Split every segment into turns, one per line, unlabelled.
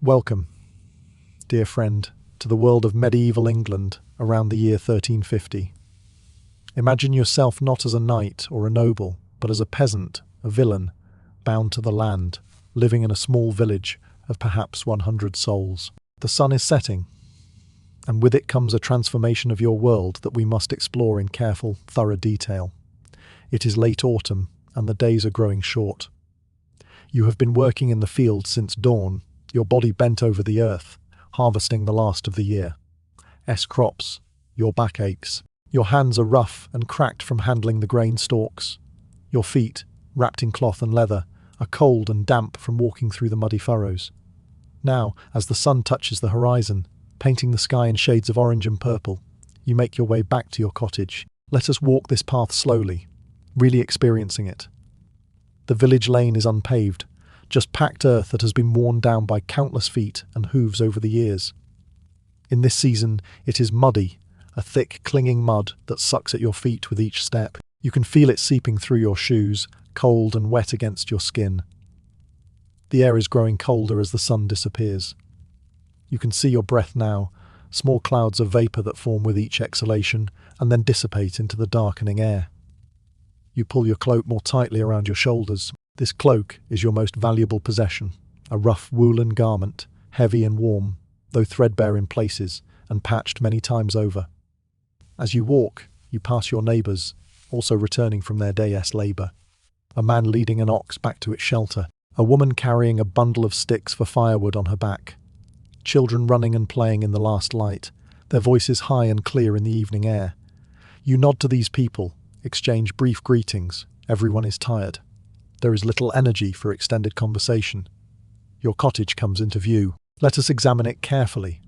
Welcome, dear friend, to the world of medieval England around the year 1350. Imagine yourself not as a knight or a noble, but as a peasant, a villain, bound to the land, living in a small village of perhaps 100 souls. The sun is setting, and with it comes a transformation of your world that we must explore in careful, thorough detail. It is late autumn, and the days are growing short. You have been working in the fields since dawn, your body bent over the earth, harvesting the last of the year's crops. Your back aches. Your hands are rough and cracked from handling the grain stalks. Your feet, wrapped in cloth and leather, are cold and damp from walking through the muddy furrows. Now, as the sun touches the horizon, painting the sky in shades of orange and purple, you make your way back to your cottage. Let us walk this path slowly, really experiencing it. The village lane is unpaved, just packed earth that has been worn down by countless feet and hooves over the years. In this season, it is muddy, a thick, clinging mud that sucks at your feet with each step. You can feel it seeping through your shoes, cold and wet against your skin. The air is growing colder as the sun disappears. You can see your breath now, small clouds of vapor that form with each exhalation and then dissipate into the darkening air. You pull your cloak more tightly around your shoulders. This cloak is your most valuable possession, a rough woolen garment, heavy and warm, though threadbare in places and patched many times over. As you walk, you pass your neighbours, also returning from their day's labour. A man leading an ox back to its shelter, a woman carrying a bundle of sticks for firewood on her back, children running and playing in the last light, their voices high and clear in the evening air. You nod to these people, exchange brief greetings. Everyone is tired. There is little energy for extended conversation. Your cottage comes into view. Let us examine it carefully,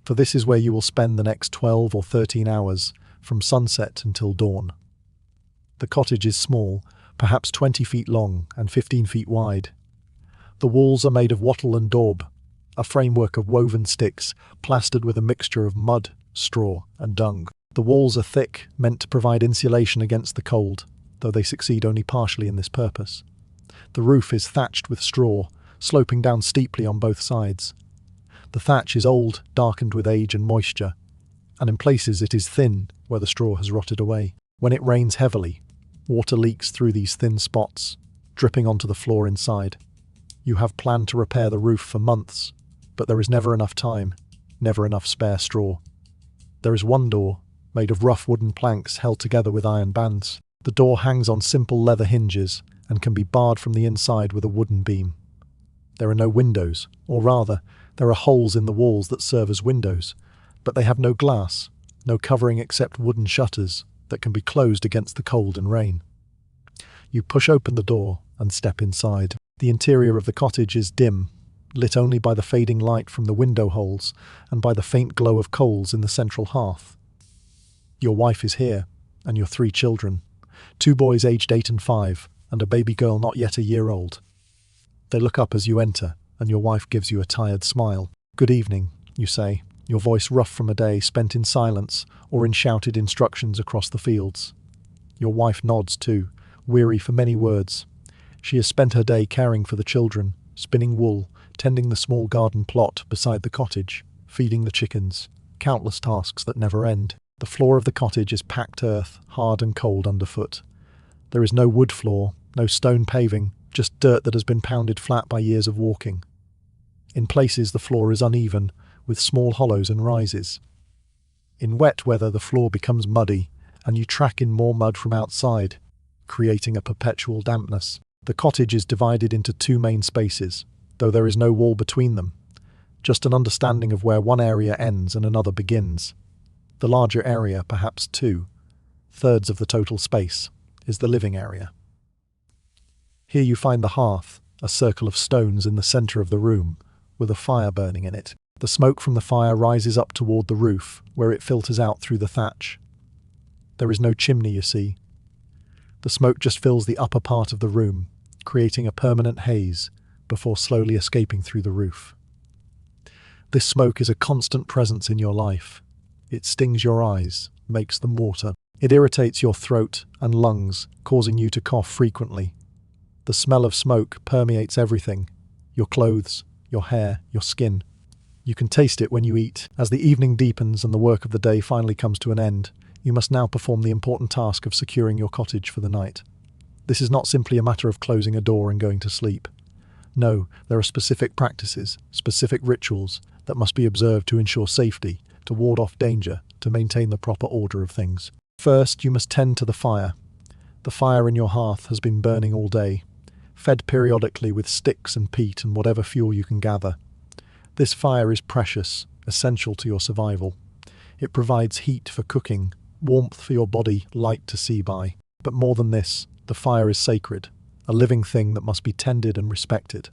for this is where you will spend the next 12 or 13 hours, from sunset until dawn. The cottage is small, perhaps 20 feet long and 15 feet wide. The walls are made of wattle and daub, a framework of woven sticks plastered with a mixture of mud, straw, and dung. The walls are thick, meant to provide insulation against the cold, though they succeed only partially in this purpose. The roof is thatched with straw, sloping down steeply on both sides. The thatch is old, darkened with age and moisture, and in places it is thin where the straw has rotted away. When it rains heavily, water leaks through these thin spots, dripping onto the floor inside. You have planned to repair the roof for months, but there is never enough time, never enough spare straw. There is one door, made of rough wooden planks held together with iron bands. The door hangs on simple leather hinges and can be barred from the inside with a wooden beam. There are no windows, or rather, there are holes in the walls that serve as windows, but they have no glass, no covering except wooden shutters that can be closed against the cold and rain. You push open the door and step inside. The interior of the cottage is dim, lit only by the fading light from the window holes and by the faint glow of coals in the central hearth. Your wife is here, and your 3 children. 2 boys aged 8 and 5, and a baby girl not yet a year old. They look up as you enter, and your wife gives you a tired smile. "Good evening," you say, your voice rough from a day spent in silence or in shouted instructions across the fields. Your wife nods too, weary for many words. She has spent her day caring for the children, spinning wool, tending the small garden plot beside the cottage, feeding the chickens, countless tasks that never end. The floor of the cottage is packed earth, hard and cold underfoot. There is no wood floor, no stone paving, just dirt that has been pounded flat by years of walking. In places the floor is uneven, with small hollows and rises. In wet weather the floor becomes muddy, and you track in more mud from outside, creating a perpetual dampness. The cottage is divided into 2 main spaces, though there is no wall between them, just an understanding of where one area ends and another begins. The larger area, perhaps 2/3 of the total space, is the living area. Here you find the hearth, a circle of stones in the centre of the room, with a fire burning in it. The smoke from the fire rises up toward the roof, where it filters out through the thatch. There is no chimney, you see. The smoke just fills the upper part of the room, creating a permanent haze, before slowly escaping through the roof. This smoke is a constant presence in your life. It stings your eyes, makes them water. It irritates your throat and lungs, causing you to cough frequently. The smell of smoke permeates everything, your clothes, your hair, your skin. You can taste it when you eat. As the evening deepens and the work of the day finally comes to an end, you must now perform the important task of securing your cottage for the night. This is not simply a matter of closing a door and going to sleep. No, there are specific practices, specific rituals that must be observed to ensure safety, to ward off danger, to maintain the proper order of things. First, you must tend to the fire. The fire in your hearth has been burning all day, fed periodically with sticks and peat and whatever fuel you can gather. This fire is precious, essential to your survival. It provides heat for cooking, warmth for your body, light to see by. But more than this, the fire is sacred, a living thing that must be tended and respected.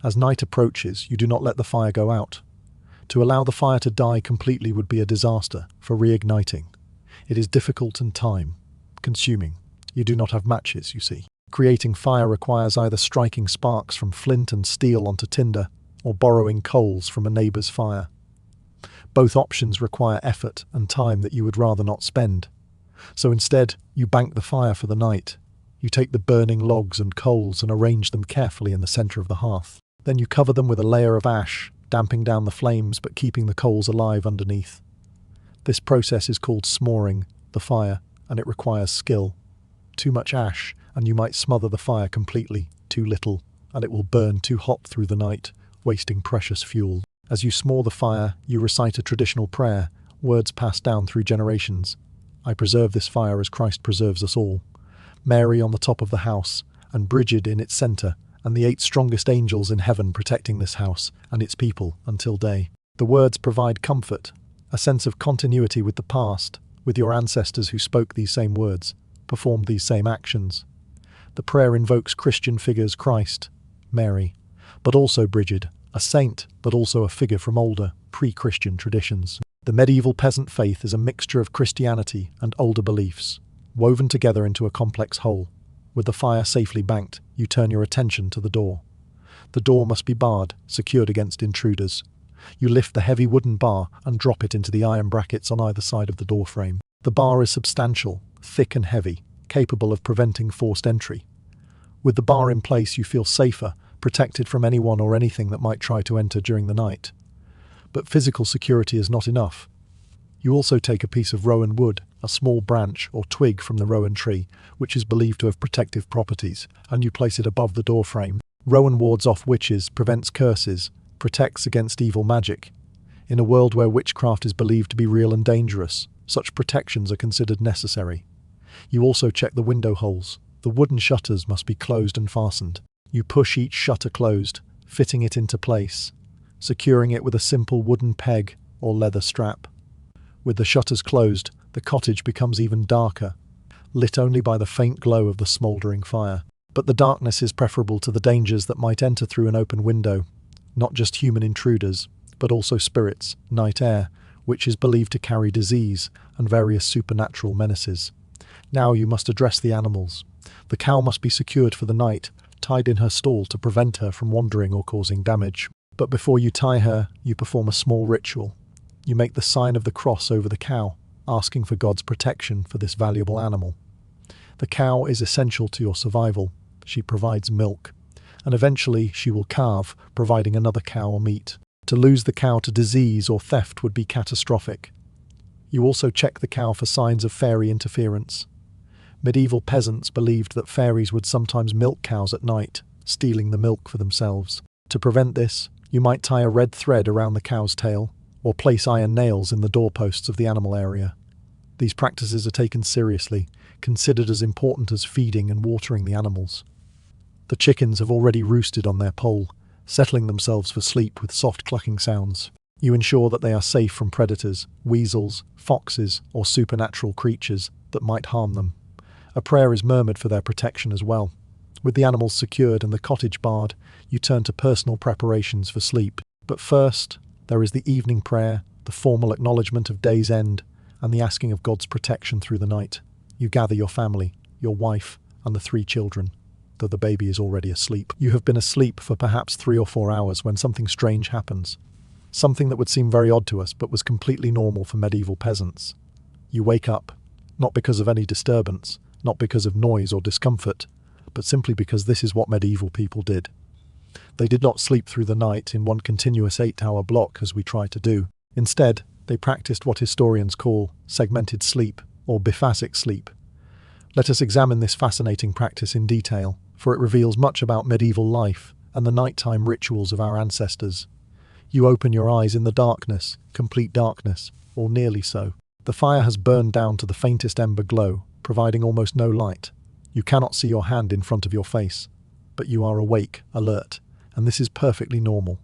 As night approaches, you do not let the fire go out. To allow the fire to die completely would be a disaster for reigniting. It is difficult and time-consuming. You do not have matches, you see. Creating fire requires either striking sparks from flint and steel onto tinder, or borrowing coals from a neighbour's fire. Both options require effort and time that you would rather not spend. So instead, you bank the fire for the night. You take the burning logs and coals and arrange them carefully in the centre of the hearth. Then you cover them with a layer of ash, damping down the flames but keeping the coals alive underneath. This process is called smoring the fire, and it requires skill. Too much ash, and you might smother the fire completely. Too little, and it will burn too hot through the night, wasting precious fuel. As you s'more the fire, you recite a traditional prayer, words passed down through generations. I preserve this fire as Christ preserves us all. Mary on the top of the house, and Bridget in its centre, and the 8 strongest angels in heaven protecting this house and its people until day. The words provide comfort, a sense of continuity with the past, with your ancestors who spoke these same words, performed these same actions. The prayer invokes Christian figures Christ, Mary, but also Bridget, a saint, but also a figure from older, pre-Christian traditions. The medieval peasant faith is a mixture of Christianity and older beliefs, woven together into a complex whole. With the fire safely banked, you turn your attention to the door. The door must be barred, secured against intruders. You lift the heavy wooden bar and drop it into the iron brackets on either side of the door frame. The bar is substantial, thick and heavy, capable of preventing forced entry. With the bar in place, you feel safer, protected from anyone or anything that might try to enter during the night. But physical security is not enough. You also take a piece of rowan wood, a small branch or twig from the rowan tree, which is believed to have protective properties, and you place it above the door frame. Rowan wards off witches, prevents curses, protects against evil magic. In a world where witchcraft is believed to be real and dangerous, such protections are considered necessary. You also check the window holes. The wooden shutters must be closed and fastened. You push each shutter closed, fitting it into place, securing it with a simple wooden peg or leather strap. With the shutters closed, the cottage becomes even darker, lit only by the faint glow of the smouldering fire. But the darkness is preferable to the dangers that might enter through an open window, not just human intruders, but also spirits, night air, which is believed to carry disease and various supernatural menaces. Now you must address the animals. The cow must be secured for the night, tied in her stall to prevent her from wandering or causing damage. But before you tie her, you perform a small ritual. You make the sign of the cross over the cow, asking for God's protection for this valuable animal. The cow is essential to your survival. She provides milk, and eventually she will calve, providing another cow or meat. To lose the cow to disease or theft would be catastrophic. You also check the cow for signs of fairy interference. Medieval peasants believed that fairies would sometimes milk cows at night, stealing the milk for themselves. To prevent this, you might tie a red thread around the cow's tail, or place iron nails in the doorposts of the animal area. These practices are taken seriously, considered as important as feeding and watering the animals. The chickens have already roosted on their pole, settling themselves for sleep with soft clucking sounds. You ensure that they are safe from predators, weasels, foxes, or supernatural creatures that might harm them. A prayer is murmured for their protection as well. With the animals secured and the cottage barred, you turn to personal preparations for sleep. But first, there is the evening prayer, the formal acknowledgement of day's end, and the asking of God's protection through the night. You gather your family, your wife, and the 3 children, though the baby is already asleep. You have been asleep for perhaps 3 or 4 hours when something strange happens. Something that would seem very odd to us, but was completely normal for medieval peasants. You wake up, not because of any disturbance, not because of noise or discomfort, but simply because this is what medieval people did. They did not sleep through the night in one continuous 8-hour block as we try to do. Instead, they practiced what historians call segmented sleep or biphasic sleep. Let us examine this fascinating practice in detail, for it reveals much about medieval life and the nighttime rituals of our ancestors. You open your eyes in the darkness, complete darkness, or nearly so. The fire has burned down to the faintest ember glow, providing almost no light. You cannot see your hand in front of your face, but you are awake, alert, and this is perfectly normal.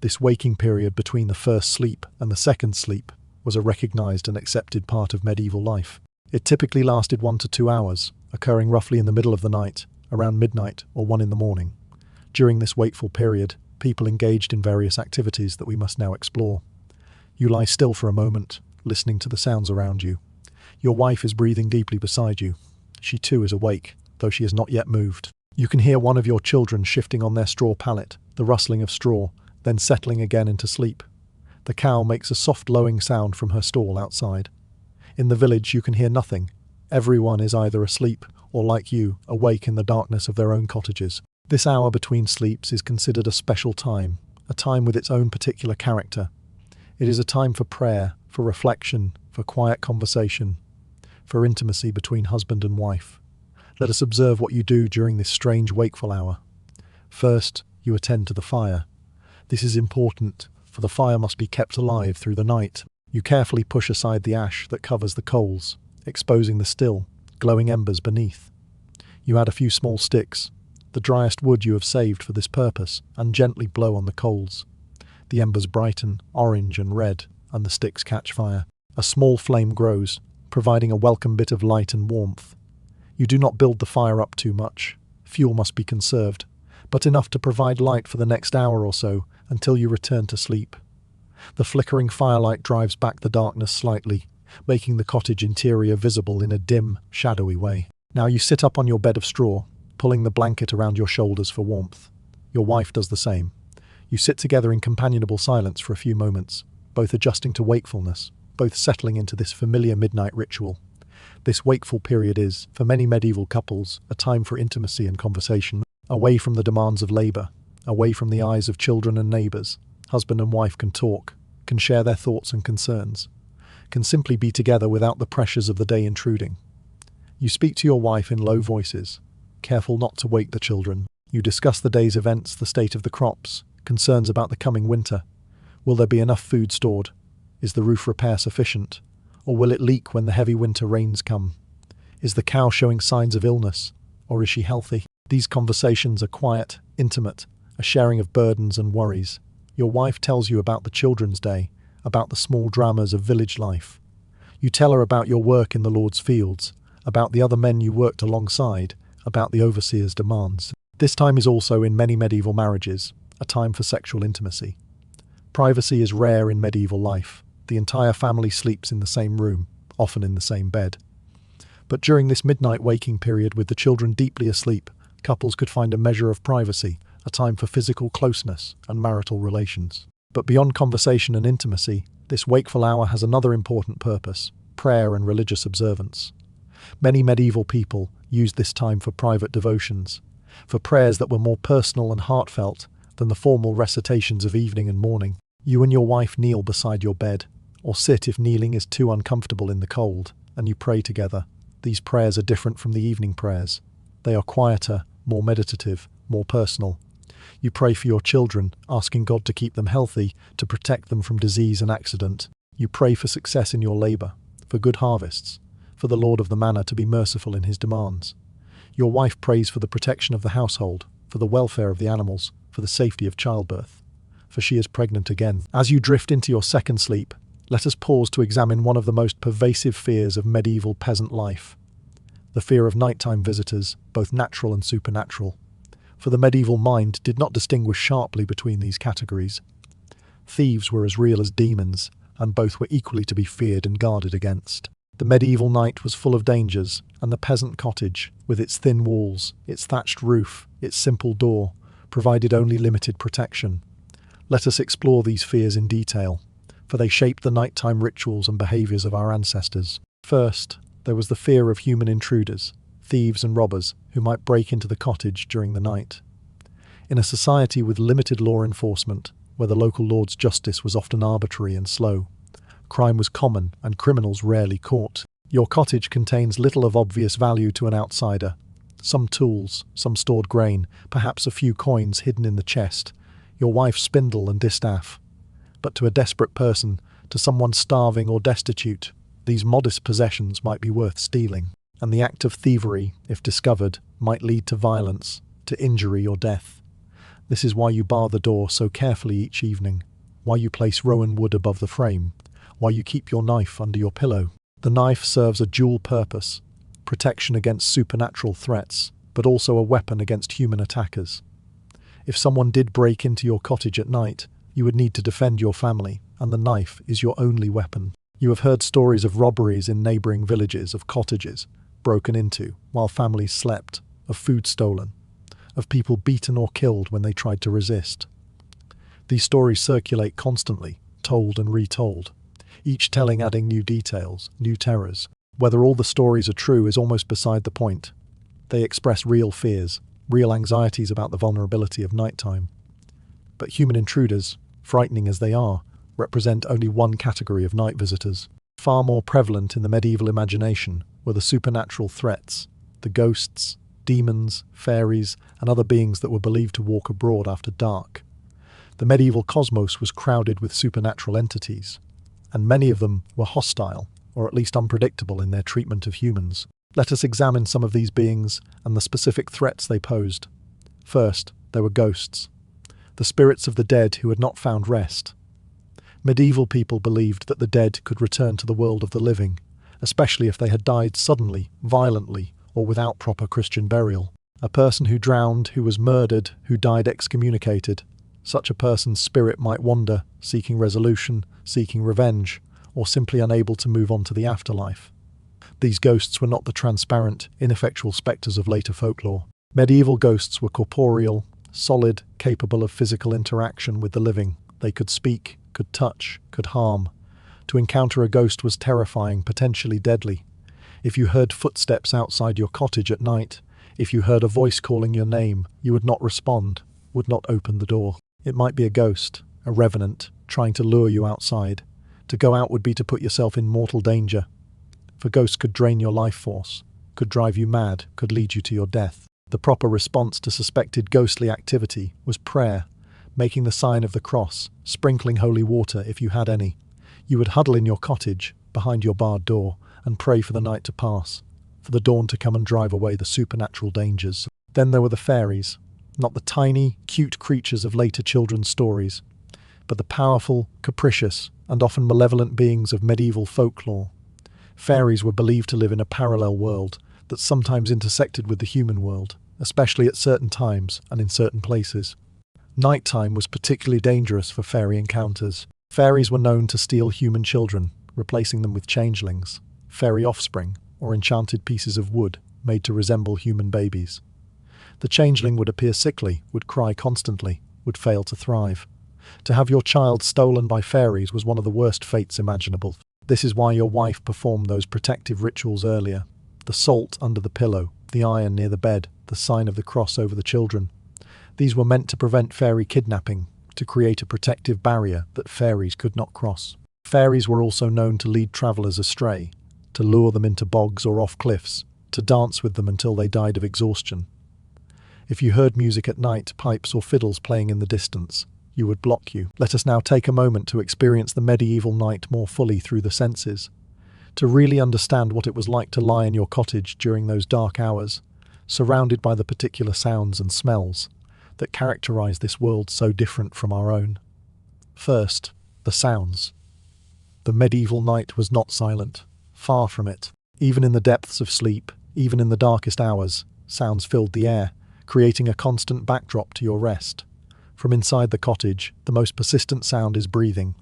This waking period between the first sleep and the second sleep was a recognized and accepted part of medieval life. It typically lasted 1 to 2 hours, occurring roughly in the middle of the night, around midnight or 1 in the morning. During this wakeful period, people engaged in various activities that we must now explore. You lie still for a moment, listening to the sounds around you. Your wife is breathing deeply beside you. She too is awake, though she has not yet moved. You can hear one of your children shifting on their straw pallet, the rustling of straw, then settling again into sleep. The cow makes a soft lowing sound from her stall outside. In the village you can hear nothing. Everyone is either asleep or, like you, awake in the darkness of their own cottages. This hour between sleeps is considered a special time, a time with its own particular character. It is a time for prayer, for reflection, for quiet conversation, for intimacy between husband and wife. Let us observe what you do during this strange wakeful hour. First, you attend to the fire. This is important, for the fire must be kept alive through the night. You carefully push aside the ash that covers the coals, exposing the still, glowing embers beneath. You add a few small sticks, the driest wood you have saved for this purpose, and gently blow on the coals. The embers brighten, orange and red, and the sticks catch fire. A small flame grows, providing a welcome bit of light and warmth. You do not build the fire up too much. Fuel must be conserved, but enough to provide light for the next hour or so until you return to sleep. The flickering firelight drives back the darkness slightly, making the cottage interior visible in a dim, shadowy way. Now you sit up on your bed of straw, pulling the blanket around your shoulders for warmth. Your wife does the same. You sit together in companionable silence for a few moments, both adjusting to wakefulness, both settling into this familiar midnight ritual. This wakeful period is, for many medieval couples, a time for intimacy and conversation, away from the demands of labor, away from the eyes of children and neighbors. Husband and wife can talk, can share their thoughts and concerns, can simply be together without the pressures of the day intruding. You speak to your wife in low voices, careful not to wake the children. You discuss the day's events, the state of the crops, concerns about the coming winter. Will there be enough food stored? Is the roof repair sufficient? Or will it leak when the heavy winter rains come? Is the cow showing signs of illness, or is she healthy? These conversations are quiet, intimate, a sharing of burdens and worries. Your wife tells you about the children's day, about the small dramas of village life. You tell her about your work in the Lord's fields, about the other men you worked alongside, about the overseer's demands. This time is also, in many medieval marriages, a time for sexual intimacy. Privacy is rare in medieval life. The entire family sleeps in the same room, often in the same bed. But during this midnight waking period with the children deeply asleep, couples could find a measure of privacy, a time for physical closeness and marital relations. But beyond conversation and intimacy, this wakeful hour has another important purpose: prayer and religious observance. Many medieval people used this time for private devotions, for prayers that were more personal and heartfelt than the formal recitations of evening and morning. You and your wife kneel beside your bed, or sit if kneeling is too uncomfortable in the cold, and you pray together. These prayers are different from the evening prayers. They are quieter, more meditative, more personal. You pray for your children, asking God to keep them healthy, to protect them from disease and accident. You pray for success in your labor, for good harvests, for the Lord of the Manor to be merciful in his demands. Your wife prays for the protection of the household, for the welfare of the animals, for the safety of childbirth, for she is pregnant again. As you drift into your second sleep, let us pause to examine one of the most pervasive fears of medieval peasant life: the fear of nighttime visitors, both natural and supernatural. For the medieval mind did not distinguish sharply between these categories. Thieves were as real as demons, and both were equally to be feared and guarded against. The medieval night was full of dangers, and the peasant cottage, with its thin walls, its thatched roof, its simple door, provided only limited protection. Let us explore these fears in detail, for they shaped the nighttime rituals and behaviors of our ancestors. First, there was the fear of human intruders, thieves and robbers who might break into the cottage during the night. In a society with limited law enforcement, where the local lord's justice was often arbitrary and slow, crime was common and criminals rarely caught. Your cottage contains little of obvious value to an outsider. Some tools, some stored grain, perhaps a few coins hidden in the chest, your wife's spindle and distaff. But to a desperate person, to someone starving or destitute, these modest possessions might be worth stealing. And the act of thievery, if discovered, might lead to violence, to injury or death. This is why you bar the door so carefully each evening, why you place rowan wood above the frame, why you keep your knife under your pillow. The knife serves a dual purpose: protection against supernatural threats, but also a weapon against human attackers. If someone did break into your cottage at night, you would need to defend your family, and the knife is your only weapon. You have heard stories of robberies in neighbouring villages, of cottages broken into while families slept, of food stolen, of people beaten or killed when they tried to resist. These stories circulate constantly, told and retold, each telling adding new details, new terrors. Whether all the stories are true is almost beside the point. They express real fears, real anxieties about the vulnerability of nighttime. But human intruders, frightening as they are, represent only one category of night visitors. Far more prevalent in the medieval imagination were the supernatural threats, the ghosts, demons, fairies, and other beings that were believed to walk abroad after dark. The medieval cosmos was crowded with supernatural entities, and many of them were hostile, or at least unpredictable in their treatment of humans. Let us examine some of these beings and the specific threats they posed. First, there were ghosts, the spirits of the dead who had not found rest. Medieval people believed that the dead could return to the world of the living, especially if they had died suddenly, violently, or without proper Christian burial. A person who drowned, who was murdered, who died excommunicated. Such a person's spirit might wander, seeking resolution, seeking revenge, or simply unable to move on to the afterlife. These ghosts were not the transparent, ineffectual spectres of later folklore. Medieval ghosts were corporeal, solid, capable of physical interaction with the living. They could speak, could touch, could harm. To encounter a ghost was terrifying, potentially deadly. If you heard footsteps outside your cottage at night, if you heard a voice calling your name, you would not respond, would not open the door. It might be a ghost, a revenant, trying to lure you outside. To go out would be to put yourself in mortal danger. For ghosts could drain your life force, could drive you mad, could lead you to your death. The proper response to suspected ghostly activity was prayer, making the sign of the cross, sprinkling holy water if you had any. You would huddle in your cottage, behind your barred door, and pray for the night to pass, for the dawn to come and drive away the supernatural dangers. Then there were the fairies, not the tiny, cute creatures of later children's stories, but the powerful, capricious, and often malevolent beings of medieval folklore. Fairies were believed to live in a parallel world that sometimes intersected with the human world, especially at certain times and in certain places. Nighttime was particularly dangerous for fairy encounters. Fairies were known to steal human children, replacing them with changelings, fairy offspring, or enchanted pieces of wood made to resemble human babies. The changeling would appear sickly, would cry constantly, would fail to thrive. To have your child stolen by fairies was one of the worst fates imaginable. This is why your wife performed those protective rituals earlier. The salt under the pillow, the iron near the bed, the sign of the cross over the children. These were meant to prevent fairy kidnapping, to create a protective barrier that fairies could not cross. Fairies were also known to lead travellers astray, to lure them into bogs or off cliffs, to dance with them until they died of exhaustion. If you heard music at night, pipes or fiddles playing in the distance, you would block you. Let us now take a moment to experience the medieval night more fully through the senses, to really understand what it was like to lie in your cottage during those dark hours, surrounded by the particular sounds and smells that characterize this world so different from our own. First, the sounds. The medieval night was not silent, far from it. Even in the depths of sleep, even in the darkest hours, sounds filled the air, creating a constant backdrop to your rest. From inside the cottage, the most persistent sound is breathing.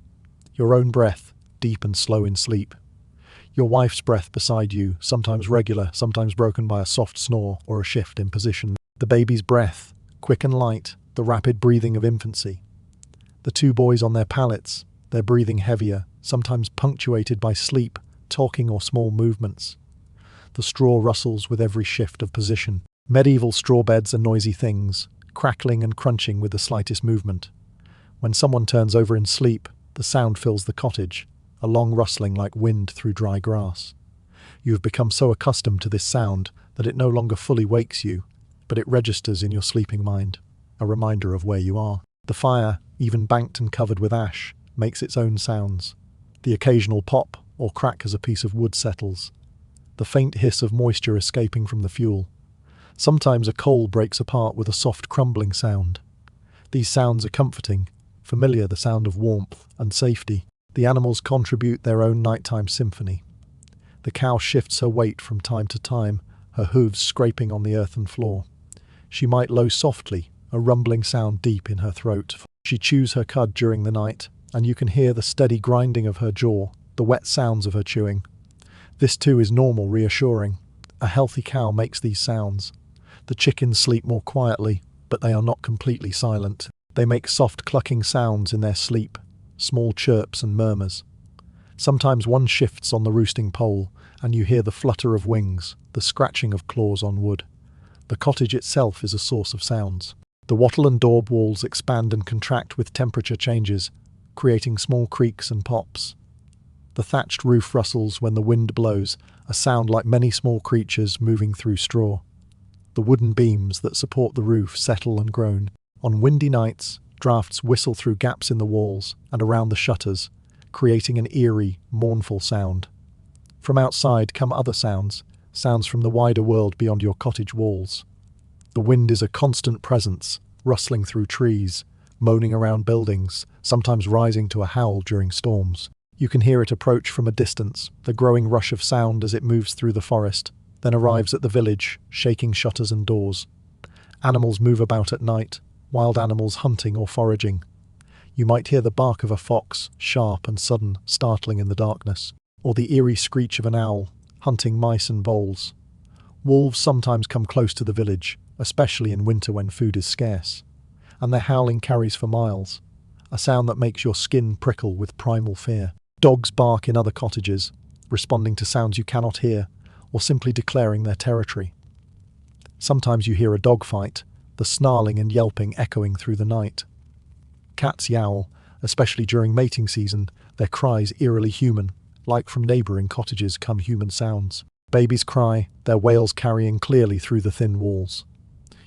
Your own breath, deep and slow in sleep. Your wife's breath beside you, sometimes regular, sometimes broken by a soft snore or a shift in position. The baby's breath, quick and light, the rapid breathing of infancy. The two boys on their pallets, their breathing heavier, sometimes punctuated by sleep, talking or small movements. The straw rustles with every shift of position. Medieval straw beds are noisy things, crackling and crunching with the slightest movement. When someone turns over in sleep, the sound fills the cottage, a long rustling like wind through dry grass. You have become so accustomed to this sound that it no longer fully wakes you, but it registers in your sleeping mind, a reminder of where you are. The fire, even banked and covered with ash, makes its own sounds. The occasional pop or crack as a piece of wood settles. The faint hiss of moisture escaping from the fuel. Sometimes a coal breaks apart with a soft crumbling sound. These sounds are comforting, familiar, the sound of warmth and safety. The animals contribute their own nighttime symphony. The cow shifts her weight from time to time, her hooves scraping on the earthen floor. She might low softly, a rumbling sound deep in her throat. She chews her cud during the night, and you can hear the steady grinding of her jaw, the wet sounds of her chewing. This too is normal, reassuring. A healthy cow makes these sounds. The chickens sleep more quietly, but they are not completely silent. They make soft clucking sounds in their sleep, small chirps and murmurs. Sometimes one shifts on the roosting pole, and you hear the flutter of wings, the scratching of claws on wood. The cottage itself is a source of sounds. The wattle and daub walls expand and contract with temperature changes, creating small creaks and pops. The thatched roof rustles when the wind blows, a sound like many small creatures moving through straw. The wooden beams that support the roof settle and groan. On windy nights, drafts whistle through gaps in the walls and around the shutters, creating an eerie, mournful sound. From outside come other sounds, sounds from the wider world beyond your cottage walls. The wind is a constant presence, rustling through trees, moaning around buildings, sometimes rising to a howl during storms. You can hear it approach from a distance, the growing rush of sound as it moves through the forest, then arrives at the village, shaking shutters and doors. Animals move about at night, wild animals hunting or foraging. You might hear the bark of a fox, sharp and sudden, startling in the darkness, or the eerie screech of an owl, hunting mice and voles. Wolves sometimes come close to the village, especially in winter when food is scarce, and their howling carries for miles, a sound that makes your skin prickle with primal fear. Dogs bark in other cottages, responding to sounds you cannot hear, or simply declaring their territory. Sometimes you hear a dog fight, the snarling and yelping echoing through the night. Cats yowl, especially during mating season, their cries eerily human, like from neighbouring cottages come human sounds. Babies cry, their wails carrying clearly through the thin walls.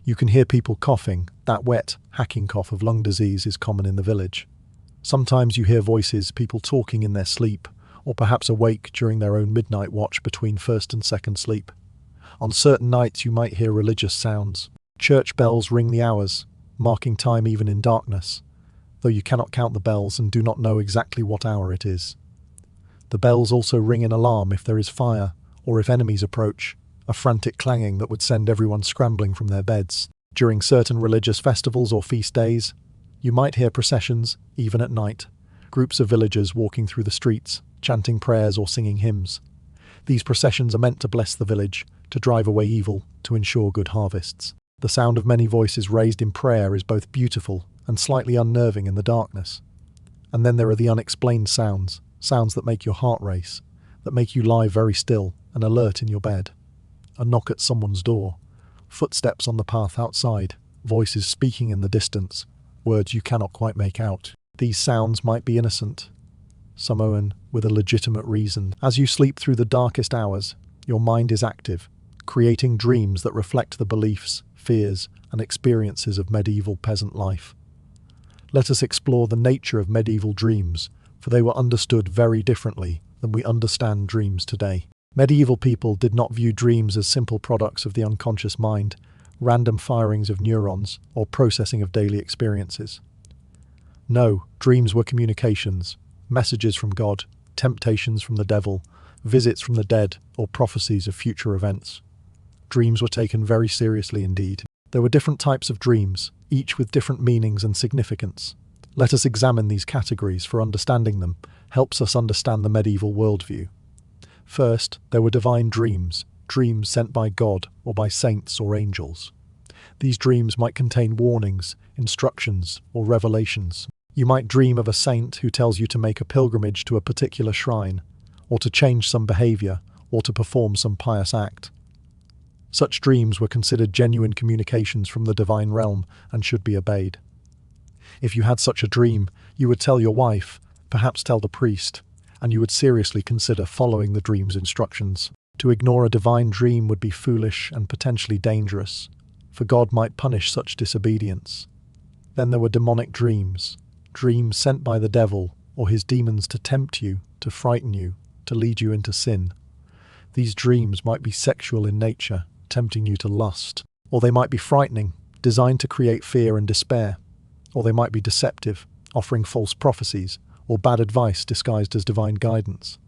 You can hear people coughing, that wet, hacking cough of lung disease is common in the village. Sometimes you hear voices, people talking in their sleep, or perhaps awake during their own midnight watch between first and second sleep. On certain nights you might hear religious sounds. Church bells ring the hours, marking time even in darkness, though you cannot count the bells and do not know exactly what hour it is. The bells also ring an alarm if there is fire, or if enemies approach, a frantic clanging that would send everyone scrambling from their beds. During certain religious festivals or feast days, you might hear processions, even at night, groups of villagers walking through the streets, chanting prayers or singing hymns. These processions are meant to bless the village, to drive away evil, to ensure good harvests. The sound of many voices raised in prayer is both beautiful and slightly unnerving in the darkness. And then there are the unexplained sounds, sounds that make your heart race, that make you lie very still and alert in your bed. A knock at someone's door, footsteps on the path outside, voices speaking in the distance, words you cannot quite make out. These sounds might be innocent, some own with a legitimate reason. As you sleep through the darkest hours, your mind is active, creating dreams that reflect the beliefs, fears, and experiences of medieval peasant life. Let us explore the nature of medieval dreams, for they were understood very differently than we understand dreams today. Medieval people did not view dreams as simple products of the unconscious mind, random firings of neurons, or processing of daily experiences. No, dreams were communications, messages from God, temptations from the devil, visits from the dead, or prophecies of future events. Dreams were taken very seriously indeed. There were different types of dreams, each with different meanings and significance. Let us examine these categories, for understanding them helps us understand the medieval worldview. First, there were divine dreams, dreams sent by God or by saints or angels. These dreams might contain warnings, instructions, or revelations. You might dream of a saint who tells you to make a pilgrimage to a particular shrine, or to change some behavior, or to perform some pious act. Such dreams were considered genuine communications from the divine realm and should be obeyed. If you had such a dream, you would tell your wife, perhaps tell the priest, and you would seriously consider following the dream's instructions. To ignore a divine dream would be foolish and potentially dangerous, for God might punish such disobedience. Then there were demonic dreams, dreams sent by the devil or his demons to tempt you, to frighten you, to lead you into sin. These dreams might be sexual in nature, tempting you to lust, or they might be frightening, designed to create fear and despair, or they might be deceptive, offering false prophecies, or bad advice disguised as divine guidance.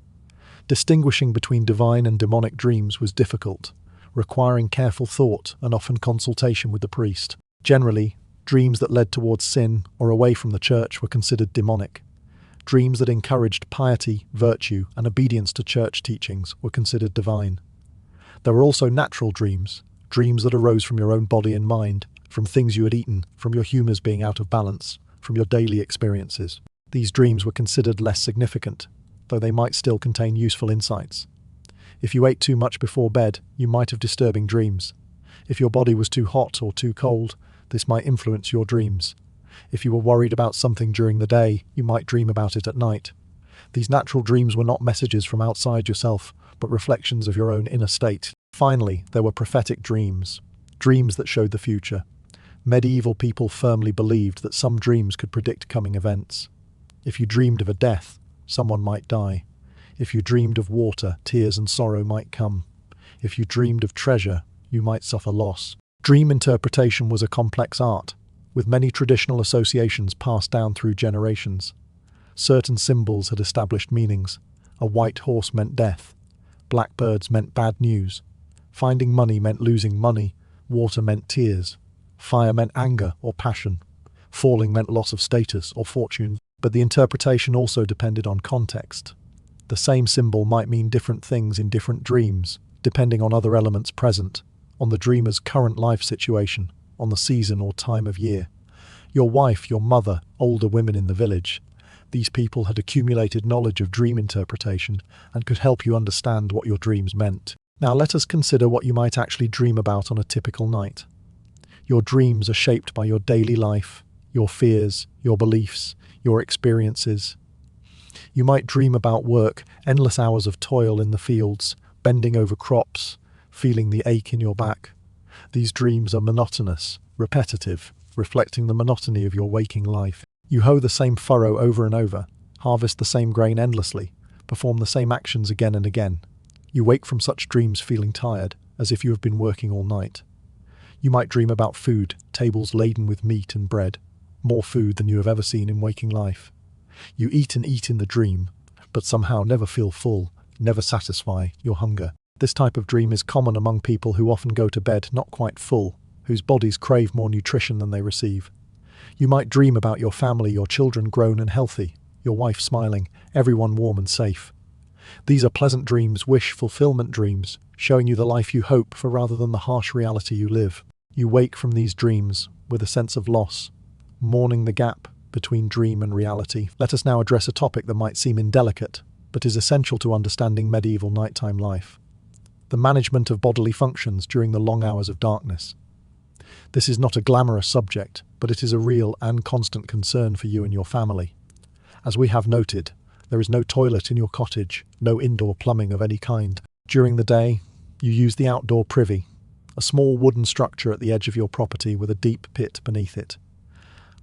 Distinguishing between divine and demonic dreams was difficult, requiring careful thought and often consultation with the priest. Generally, dreams that led towards sin or away from the church were considered demonic. Dreams that encouraged piety, virtue, and obedience to church teachings were considered divine. There were also natural dreams, dreams that arose from your own body and mind, from things you had eaten, from your humours being out of balance, from your daily experiences. These dreams were considered less significant, though they might still contain useful insights. If you ate too much before bed, you might have disturbing dreams. If your body was too hot or too cold, this might influence your dreams. If you were worried about something during the day, you might dream about it at night. These natural dreams were not messages from outside yourself, but reflections of your own inner state. Finally, there were prophetic dreams, dreams that showed the future. Medieval people firmly believed that some dreams could predict coming events. If you dreamed of a death, someone might die. If you dreamed of water, tears and sorrow might come. If you dreamed of treasure, you might suffer loss. Dream interpretation was a complex art, with many traditional associations passed down through generations. Certain symbols had established meanings. A white horse meant death. Blackbirds meant bad news. Finding money meant losing money. Water meant tears. Fire meant anger or passion. Falling meant loss of status or fortune. But the interpretation also depended on context. The same symbol might mean different things in different dreams, depending on other elements present, on the dreamer's current life situation, on the season or time of year. Your wife, your mother, older women in the village. These people had accumulated knowledge of dream interpretation and could help you understand what your dreams meant. Now let us consider what you might actually dream about on a typical night. Your dreams are shaped by your daily life, your fears, your beliefs, your experiences. You might dream about work, endless hours of toil in the fields, bending over crops, feeling the ache in your back. These dreams are monotonous, repetitive, reflecting the monotony of your waking life. You hoe the same furrow over and over, harvest the same grain endlessly, perform the same actions again and again. You wake from such dreams feeling tired, as if you have been working all night. You might dream about food, tables laden with meat and bread, more food than you have ever seen in waking life. You eat and eat in the dream, but somehow never feel full, never satisfy your hunger. This type of dream is common among people who often go to bed not quite full, whose bodies crave more nutrition than they receive. You might dream about your family, your children grown and healthy, your wife smiling, everyone warm and safe. These are pleasant dreams, wish fulfillment dreams, showing you the life you hope for rather than the harsh reality you live. You wake from these dreams with a sense of loss, mourning the gap between dream and reality. Let us now address a topic that might seem indelicate, but is essential to understanding medieval nighttime life: the management of bodily functions during the long hours of darkness. This is not a glamorous subject, but it is a real and constant concern for you and your family. As we have noted, there is no toilet in your cottage, no indoor plumbing of any kind. During the day, you use the outdoor privy, a small wooden structure at the edge of your property with a deep pit beneath it.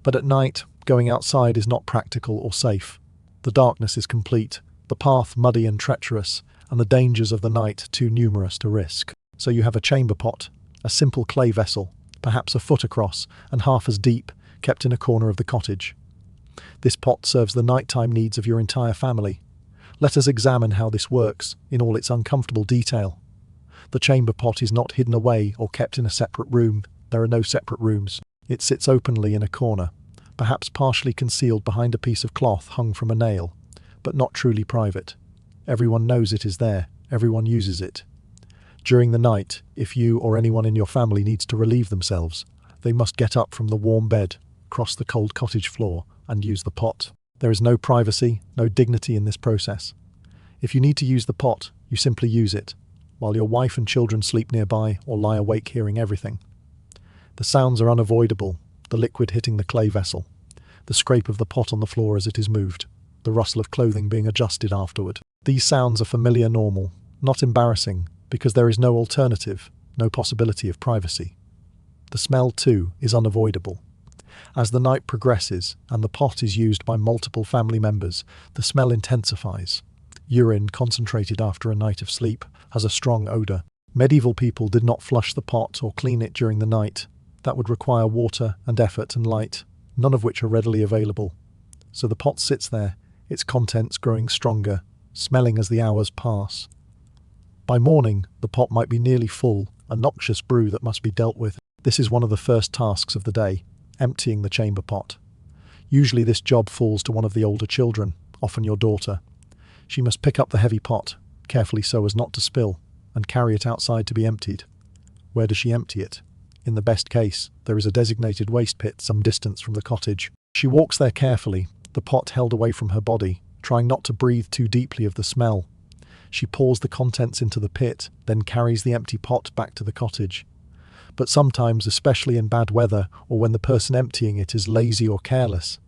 But at night, going outside is not practical or safe. The darkness is complete, the path muddy and treacherous, and the dangers of the night too numerous to risk. So you have a chamber pot, a simple clay vessel, perhaps a foot across and half as deep, kept in a corner of the cottage. This pot serves the nighttime needs of your entire family. Let us examine how this works in all its uncomfortable detail. The chamber pot is not hidden away or kept in a separate room. There are no separate rooms. It sits openly in a corner, perhaps partially concealed behind a piece of cloth hung from a nail, but not truly private. Everyone knows it is there. Everyone uses it. During the night, if you or anyone in your family needs to relieve themselves, they must get up from the warm bed, cross the cold cottage floor, and use the pot. There is no privacy, no dignity in this process. If you need to use the pot, you simply use it. while your wife and children sleep nearby or lie awake hearing everything. The sounds are unavoidable, the liquid hitting the clay vessel, the scrape of the pot on the floor as it is moved, the rustle of clothing being adjusted afterward. These sounds are familiar, normal, not embarrassing, because there is no alternative, no possibility of privacy. The smell, too, is unavoidable. As the night progresses and the pot is used by multiple family members, the smell intensifies. Urine, concentrated after a night of sleep, has a strong odour. Medieval people did not flush the pot or clean it during the night. That would require water and effort and light, none of which are readily available. So the pot sits there, its contents growing stronger, smelling as the hours pass. By morning, the pot might be nearly full, a noxious brew that must be dealt with. This is one of the first tasks of the day, emptying the chamber pot. Usually this job falls to one of the older children, often your daughter. She must pick up the heavy pot, carefully so as not to spill, and carry it outside to be emptied. Where does she empty it? In the best case, there is a designated waste pit some distance from the cottage. She walks there carefully, the pot held away from her body, trying not to breathe too deeply of the smell. She pours the contents into the pit, then carries the empty pot back to the cottage. But sometimes, especially in bad weather or when the person emptying it is lazy or careless,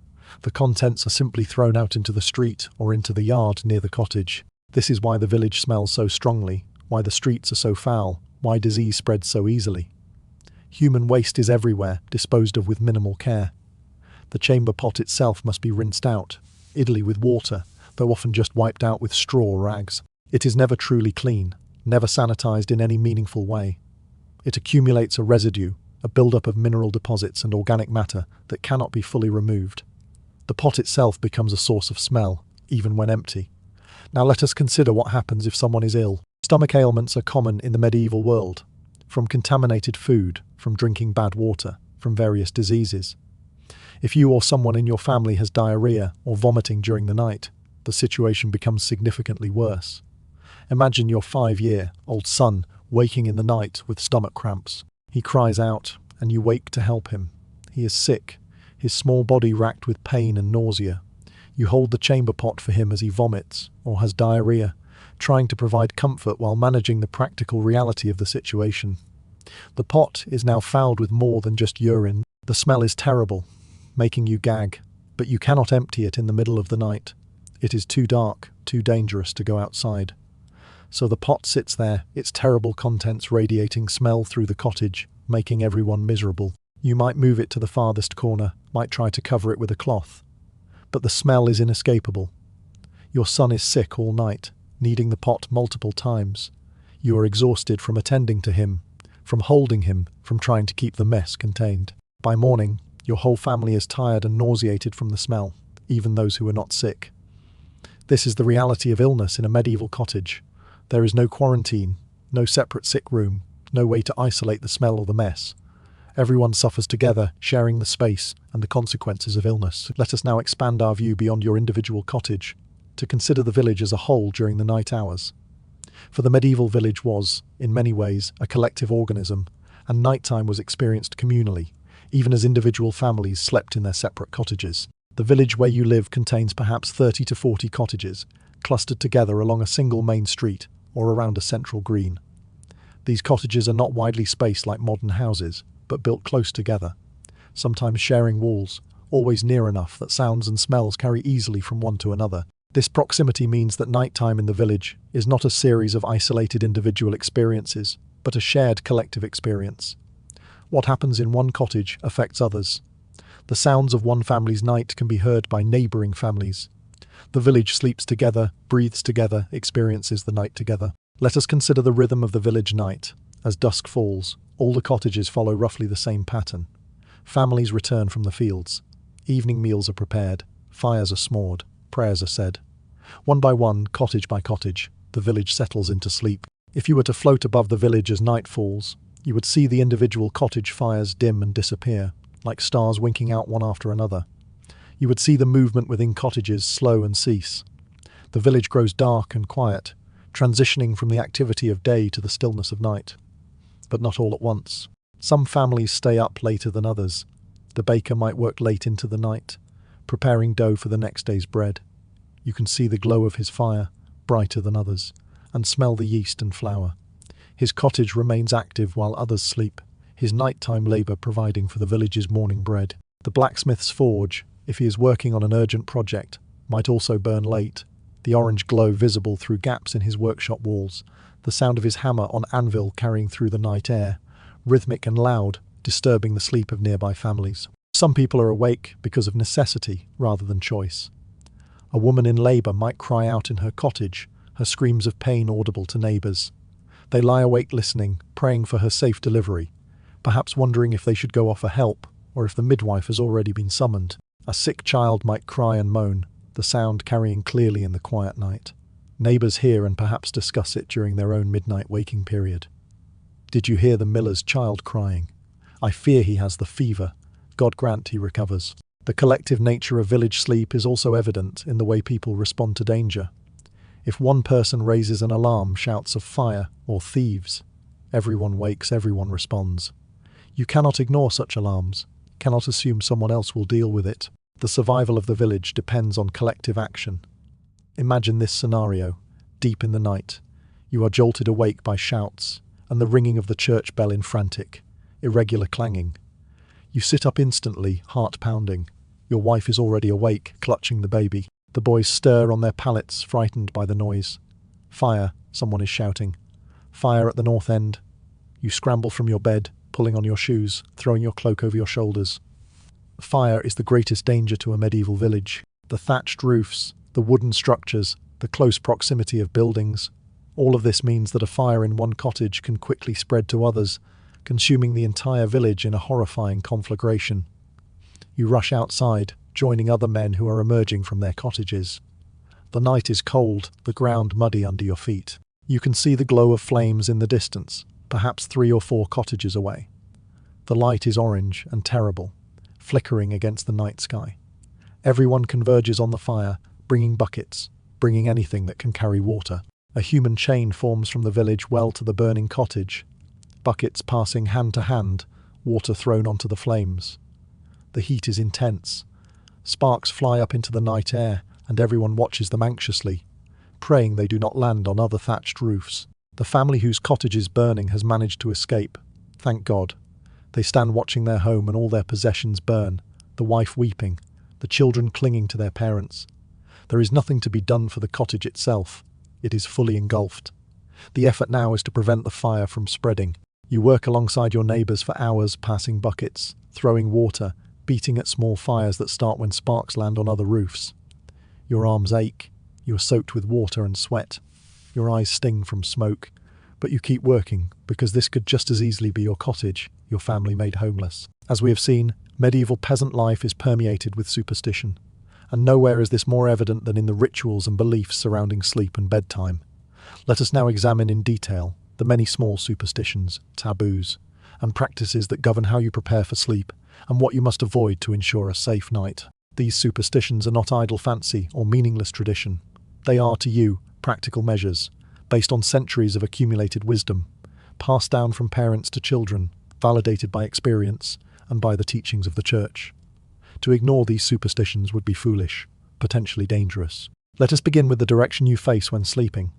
the contents are simply thrown out into the street or into the yard near the cottage. This is why the village smells so strongly, why the streets are so foul, why disease spreads so easily. Human waste is everywhere, disposed of with minimal care. The chamber pot itself must be rinsed out, ideally with water, though often just wiped out with straw or rags. It is never truly clean, never sanitized in any meaningful way. It accumulates a residue, a buildup of mineral deposits and organic matter that cannot be fully removed. The pot itself becomes a source of smell, even when empty. Now let us consider what happens if someone is ill. Stomach ailments are common in the medieval world, from contaminated food, from drinking bad water, from various diseases. If you or someone in your family has diarrhea or vomiting during the night, the situation becomes significantly worse. Imagine your 5-year-old son waking in the night with stomach cramps. He cries out, and you wake to help him. He is sick, his small body racked with pain and nausea. You hold the chamber pot for him as he vomits or has diarrhea, trying to provide comfort while managing the practical reality of the situation. The pot is now fouled with more than just urine. The smell is terrible, making you gag, but you cannot empty it in the middle of the night. It is too dark, too dangerous to go outside. So the pot sits there, its terrible contents radiating smell through the cottage, making everyone miserable. You might move it to the farthest corner, might try to cover it with a cloth. But the smell is inescapable. Your son is sick all night, needing the pot multiple times. You are exhausted from attending to him, from holding him, from trying to keep the mess contained. By morning, your whole family is tired and nauseated from the smell, even those who are not sick. This is the reality of illness in a medieval cottage. There is no quarantine, no separate sick room, no way to isolate the smell or the mess. Everyone suffers together, sharing the space and the consequences of illness. Let us now expand our view beyond your individual cottage, to consider the village as a whole during the night hours. For the medieval village was, in many ways, a collective organism, and nighttime was experienced communally, even as individual families slept in their separate cottages. The village where you live contains perhaps 30 to 40 cottages, clustered together along a single main street or around a central green. These cottages are not widely spaced like modern houses, but built close together, sometimes sharing walls, always near enough that sounds and smells carry easily from one to another. This proximity means that nighttime in the village is not a series of isolated individual experiences, but a shared collective experience. What happens in one cottage affects others. The sounds of one family's night can be heard by neighbouring families. The village sleeps together, breathes together, experiences the night together. Let us consider the rhythm of the village night. As dusk falls, all the cottages follow roughly the same pattern. Families return from the fields. Evening meals are prepared, fires are smored, prayers are said. One by one, cottage by cottage, the village settles into sleep. If you were to float above the village as night falls, you would see the individual cottage fires dim and disappear, like stars winking out one after another. You would see the movement within cottages slow and cease. The village grows dark and quiet, transitioning from the activity of day to the stillness of night. But not all at once. Some families stay up later than others. The baker might work late into the night, preparing dough for the next day's bread. You can see the glow of his fire, brighter than others, and smell the yeast and flour. His cottage remains active while others sleep, his nighttime labour providing for the village's morning bread. The blacksmith's forge, if he is working on an urgent project, might also burn late, the orange glow visible through gaps in his workshop walls, the sound of his hammer on anvil carrying through the night air, rhythmic and loud, disturbing the sleep of nearby families. Some people are awake because of necessity rather than choice. A woman in labour might cry out in her cottage, her screams of pain audible to neighbours. They lie awake listening, praying for her safe delivery, perhaps wondering if they should go offer help or if the midwife has already been summoned. A sick child might cry and moan, the sound carrying clearly in the quiet night. Neighbours hear and perhaps discuss it during their own midnight waking period. Did you hear the miller's child crying? I fear he has the fever. God grant he recovers. The collective nature of village sleep is also evident in the way people respond to danger. If one person raises an alarm, shouts of fire or thieves, everyone wakes, everyone responds. You cannot ignore such alarms, cannot assume someone else will deal with it. The survival of the village depends on collective action. Imagine this scenario. Deep in the night, you are jolted awake by shouts and the ringing of the church bell in frantic, irregular clanging. You sit up instantly, heart pounding. Your wife is already awake, clutching the baby. The boys stir on their pallets, frightened by the noise. Fire, someone is shouting. Fire at the north end. You scramble from your bed, pulling on your shoes, throwing your cloak over your shoulders. Fire is the greatest danger to a medieval village. The thatched roofs, the wooden structures, the close proximity of buildings. All of this means that a fire in one cottage can quickly spread to others, consuming the entire village in a horrifying conflagration. You rush outside, joining other men who are emerging from their cottages. The night is cold, the ground muddy under your feet. You can see the glow of flames in the distance, perhaps 3 or 4 cottages away. The light is orange and terrible, flickering against the night sky. Everyone converges on the fire, bringing buckets, bringing anything that can carry water. A human chain forms from the village well to the burning cottage, buckets passing hand to hand, water thrown onto the flames. The heat is intense. Sparks fly up into the night air, and everyone watches them anxiously, praying they do not land on other thatched roofs. The family whose cottage is burning has managed to escape, thank God. They stand watching their home and all their possessions burn, the wife weeping, the children clinging to their parents. There is nothing to be done for the cottage itself. It is fully engulfed. The effort now is to prevent the fire from spreading. You work alongside your neighbours for hours, passing buckets, throwing water, beating at small fires that start when sparks land on other roofs. Your arms ache. You are soaked with water and sweat. Your eyes sting from smoke. But you keep working, because this could just as easily be your cottage, your family made homeless. As we have seen, medieval peasant life is permeated with superstition. And nowhere is this more evident than in the rituals and beliefs surrounding sleep and bedtime. Let us now examine in detail the many small superstitions, taboos, and practices that govern how you prepare for sleep and what you must avoid to ensure a safe night. These superstitions are not idle fancy or meaningless tradition. They are, to you, practical measures, based on centuries of accumulated wisdom, passed down from parents to children, validated by experience and by the teachings of the Church. To ignore these superstitions would be foolish, potentially dangerous. Let us begin with the direction you face when sleeping.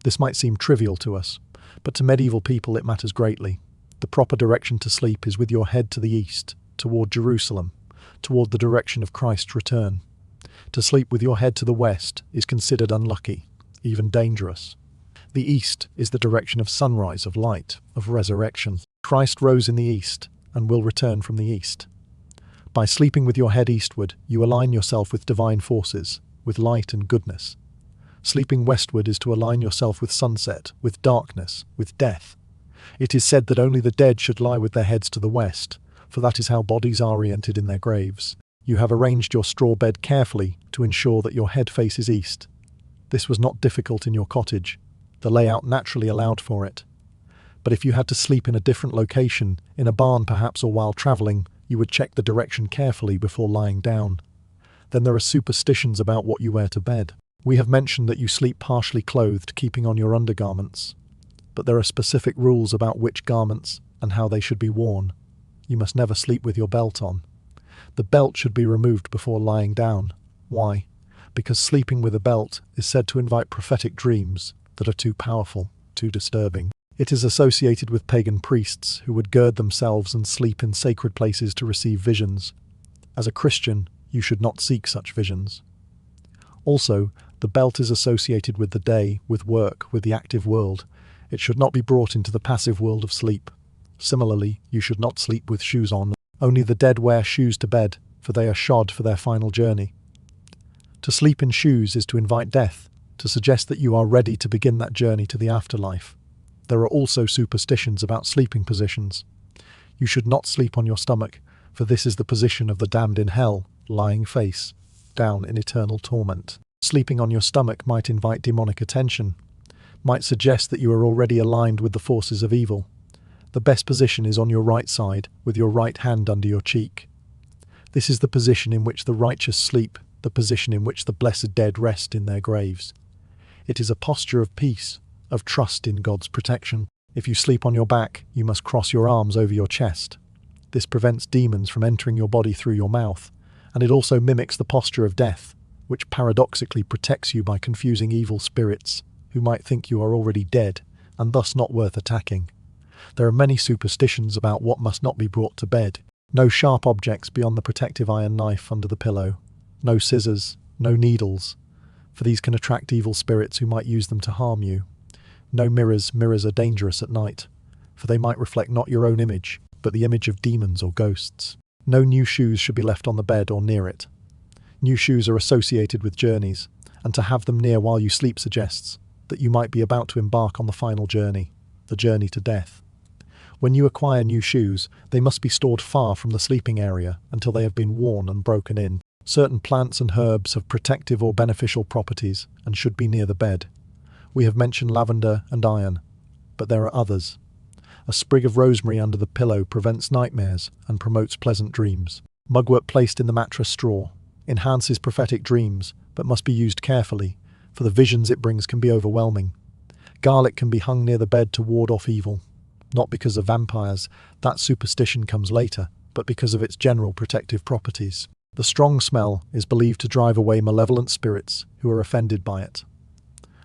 This might seem trivial to us, but to medieval people it matters greatly. The proper direction to sleep is with your head to the east, toward Jerusalem, toward the direction of Christ's return. To sleep with your head to the west is considered unlucky, even dangerous. The east is the direction of sunrise, of light, of resurrection. Christ rose in the east and will return from the east. By sleeping with your head eastward, you align yourself with divine forces, with light and goodness. Sleeping westward is to align yourself with sunset, with darkness, with death. It is said that only the dead should lie with their heads to the west, for that is how bodies are oriented in their graves. You have arranged your straw bed carefully to ensure that your head faces east. This was not difficult in your cottage. The layout naturally allowed for it. But if you had to sleep in a different location, in a barn perhaps, or while travelling, you would check the direction carefully before lying down. Then there are superstitions about what you wear to bed. We have mentioned that you sleep partially clothed, keeping on your undergarments. But there are specific rules about which garments and how they should be worn. You must never sleep with your belt on. The belt should be removed before lying down. Why? Because sleeping with a belt is said to invite prophetic dreams that are too powerful, too disturbing. It is associated with pagan priests who would gird themselves and sleep in sacred places to receive visions. As a Christian, you should not seek such visions. Also, the belt is associated with the day, with work, with the active world. It should not be brought into the passive world of sleep. Similarly, you should not sleep with shoes on. Only the dead wear shoes to bed, for they are shod for their final journey. To sleep in shoes is to invite death, to suggest that you are ready to begin that journey to the afterlife. There are also superstitions about sleeping positions. You should not sleep on your stomach, for this is the position of the damned in hell, lying face down in eternal torment. Sleeping on your stomach might invite demonic attention, might suggest that you are already aligned with the forces of evil. The best position is on your right side, with your right hand under your cheek. This is the position in which the righteous sleep, the position in which the blessed dead rest in their graves. It is a posture of peace, of trust in God's protection. If you sleep on your back, you must cross your arms over your chest. This prevents demons from entering your body through your mouth, and it also mimics the posture of death, which paradoxically protects you by confusing evil spirits who might think you are already dead and thus not worth attacking. There are many superstitions about what must not be brought to bed. No sharp objects beyond the protective iron knife under the pillow. No scissors, no needles, for these can attract evil spirits who might use them to harm you. No mirrors. Mirrors are dangerous at night, for they might reflect not your own image, but the image of demons or ghosts. No new shoes should be left on the bed or near it. New shoes are associated with journeys, and to have them near while you sleep suggests that you might be about to embark on the final journey, the journey to death. When you acquire new shoes, they must be stored far from the sleeping area until they have been worn and broken in. Certain plants and herbs have protective or beneficial properties and should be near the bed. We have mentioned lavender and iron, but there are others. A sprig of rosemary under the pillow prevents nightmares and promotes pleasant dreams. Mugwort placed in the mattress straw enhances prophetic dreams, but must be used carefully, for the visions it brings can be overwhelming. Garlic can be hung near the bed to ward off evil, not because of vampires, that superstition comes later, but because of its general protective properties. The strong smell is believed to drive away malevolent spirits who are offended by it.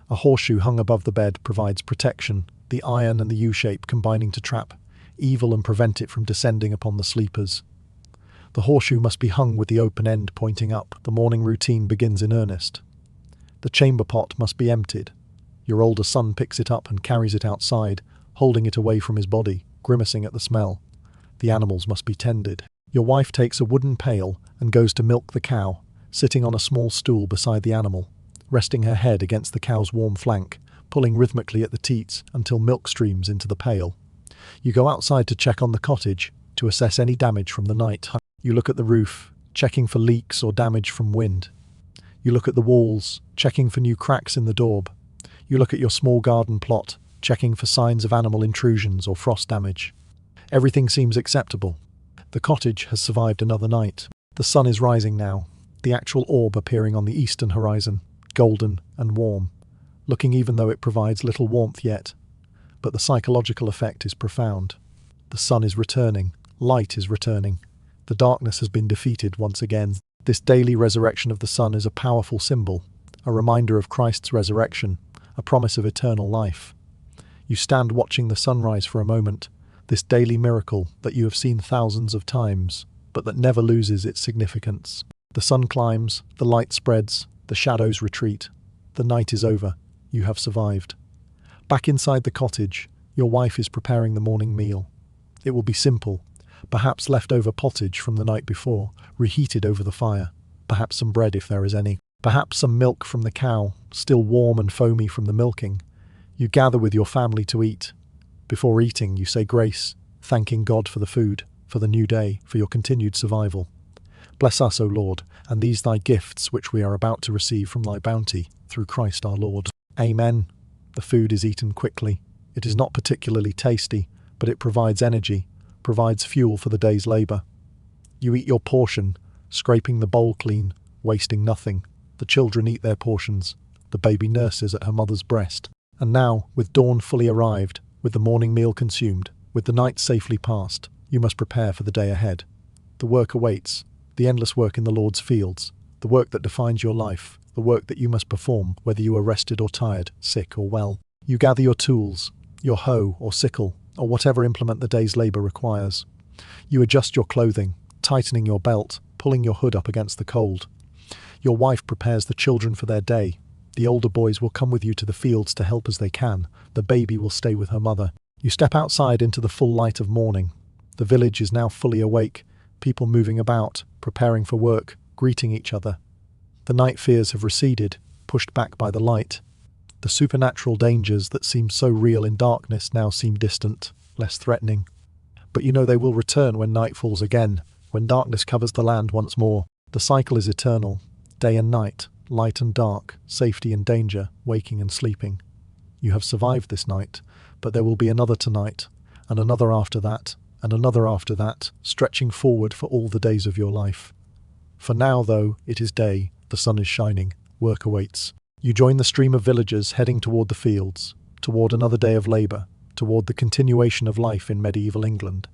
A horseshoe hung above the bed provides protection, the iron and the U-shape combining to trap evil and prevent it from descending upon the sleepers. The horseshoe must be hung with the open end pointing up. The morning routine begins in earnest. The chamber pot must be emptied. Your older son picks it up and carries it outside, holding it away from his body, grimacing at the smell. The animals must be tended. Your wife takes a wooden pail and goes to milk the cow, sitting on a small stool beside the animal, resting her head against the cow's warm flank, pulling rhythmically at the teats until milk streams into the pail. You go outside to check on the cottage, to assess any damage from the night. You look at the roof, checking for leaks or damage from wind. You look at the walls, checking for new cracks in the daub. You look at your small garden plot, checking for signs of animal intrusions or frost damage. Everything seems acceptable. The cottage has survived another night. The sun is rising now, the actual orb appearing on the eastern horizon, golden and warm, looking even though it provides little warmth yet. But the psychological effect is profound. The sun is returning, light is returning. The darkness has been defeated once again. This daily resurrection of the sun is a powerful symbol, a reminder of Christ's resurrection, a promise of eternal life. You stand watching the sunrise for a moment, this daily miracle that you have seen thousands of times, but that never loses its significance. The sun climbs, the light spreads, the shadows retreat. The night is over. You have survived. Back inside the cottage, your wife is preparing the morning meal. It will be simple, perhaps leftover pottage from the night before, reheated over the fire, perhaps some bread if there is any, perhaps some milk from the cow, still warm and foamy from the milking. You gather with your family to eat. Before eating, you say grace, thanking God for the food, for the new day, for your continued survival. Bless us, O Lord, and these thy gifts which we are about to receive from thy bounty, through Christ our Lord. Amen. The food is eaten quickly. It is not particularly tasty, but it provides energy, provides fuel for the day's labour. You eat your portion, scraping the bowl clean, wasting nothing. The children eat their portions. The baby nurses at her mother's breast. And now, with dawn fully arrived, with the morning meal consumed, with the night safely passed, you must prepare for the day ahead. The work awaits, the endless work in the Lord's fields, the work that defines your life, the work that you must perform, whether you are rested or tired, sick or well. You gather your tools, your hoe or sickle, or whatever implement the day's labour requires. You adjust your clothing, tightening your belt, pulling your hood up against the cold. Your wife prepares the children for their day. The older boys will come with you to the fields to help as they can. The baby will stay with her mother. You step outside into the full light of morning. The village is now fully awake, people moving about, preparing for work, greeting each other. The night fears have receded, pushed back by the light. The supernatural dangers that seemed so real in darkness now seem distant, less threatening. But you know they will return when night falls again, when darkness covers the land once more. The cycle is eternal, day and night, light and dark, safety and danger, waking and sleeping. You have survived this night, but there will be another tonight, and another after that, and another after that, stretching forward for all the days of your life. For now, though, it is day, the sun is shining, work awaits. You join the stream of villagers heading toward the fields, toward another day of labour, toward the continuation of life in medieval England.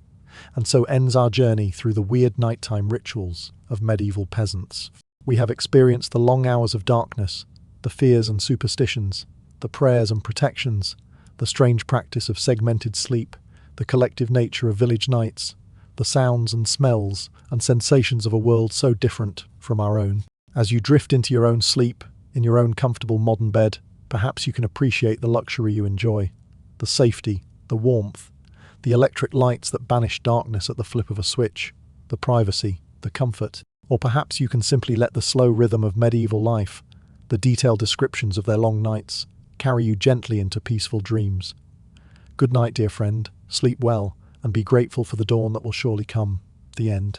And so ends our journey through the weird nighttime rituals of medieval peasants. We have experienced the long hours of darkness, the fears and superstitions, the prayers and protections, the strange practice of segmented sleep, the collective nature of village nights, the sounds and smells and sensations of a world so different from our own. As you drift into your own sleep, in your own comfortable modern bed, perhaps you can appreciate the luxury you enjoy, the safety, the warmth, the electric lights that banish darkness at the flip of a switch, the privacy, the comfort. Or perhaps you can simply let the slow rhythm of medieval life, the detailed descriptions of their long nights, carry you gently into peaceful dreams. Good night, dear friend, sleep well, and be grateful for the dawn that will surely come. The end.